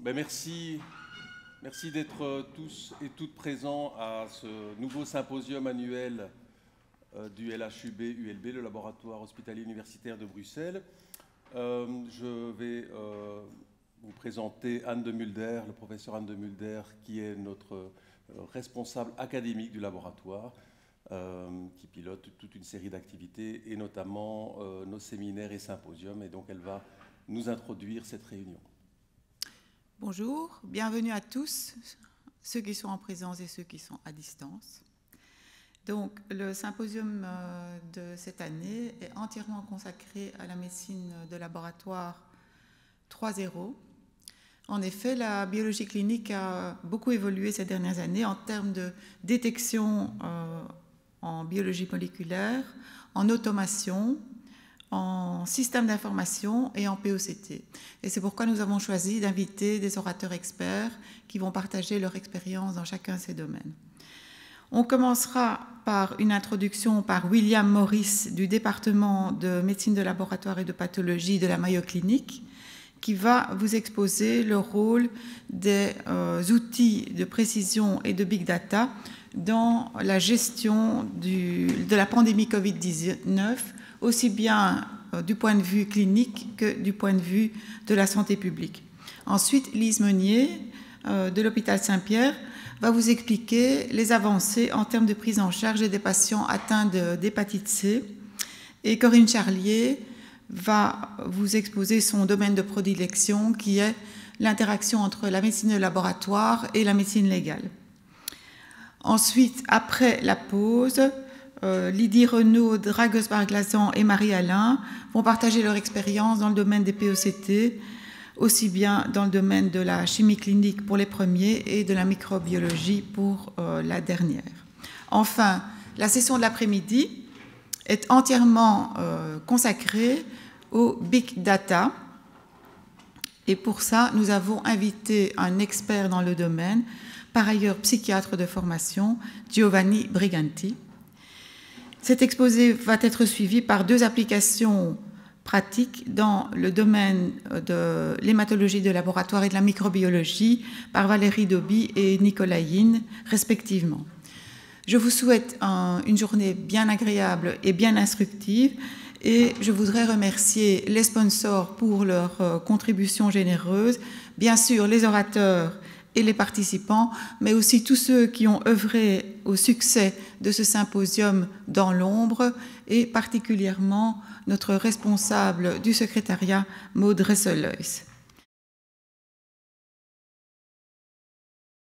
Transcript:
Merci d'être tous et toutes présents à ce nouveau symposium annuel du LHUB-ULB, le laboratoire hospitalier universitaire de Bruxelles. Je vais vous présenter Anne de Mulder, le professeur Anne de Mulder, qui est notre responsable académique du laboratoire, qui pilote toute une série d'activités, et notamment nos séminaires et symposiums. Et donc, elle va nous introduire cette réunion. Bonjour, bienvenue à tous, ceux qui sont en présence et ceux qui sont à distance. Donc, le symposium de cette année est entièrement consacré à la médecine de laboratoire 3.0. En effet, la biologie clinique a beaucoup évolué ces dernières années en termes de détection en biologie moléculaire, en automation, en système d'information et en POCT. Et c'est pourquoi nous avons choisi d'inviter des orateurs experts qui vont partager leur expérience dans chacun de ces domaines. On commencera par une introduction par William Morris du département de médecine de laboratoire et de pathologie de la Mayo Clinic, qui va vous exposer le rôle des outils de précision et de big data dans la gestion de la pandémie Covid-19, aussi bien du point de vue clinique que du point de vue de la santé publique. Ensuite, Lise Meunier, de l'hôpital Saint-Pierre, va vous expliquer les avancées en termes de prise en charge des patients atteints d'hépatite C. Et Corinne Charlier va vous exposer son domaine de prédilection, qui est l'interaction entre la médecine de laboratoire et la médecine légale. Ensuite, après la pause, Lydie Renaud, Dragos Barglazan et Marie-Alain vont partager leur expérience dans le domaine des POCT, aussi bien dans le domaine de la chimie clinique pour les premiers et de la microbiologie pour la dernière. Enfin, la session de l'après-midi est entièrement consacrée au big data. Et pour ça, nous avons invité un expert dans le domaine, par ailleurs psychiatre de formation, Giovanni Briganti. Cet exposé va être suivi par deux applications pratiques dans le domaine de l'hématologie de laboratoire et de la microbiologie par Valérie Doby et Nicolas Yin, respectivement. Je vous souhaite une journée bien agréable et bien instructive, et je voudrais remercier les sponsors pour leur contribution généreuse, bien sûr les orateurs et les participants, mais aussi tous ceux qui ont œuvré au succès de ce symposium dans l'ombre, et particulièrement notre responsable du secrétariat, Maud Resselhuis.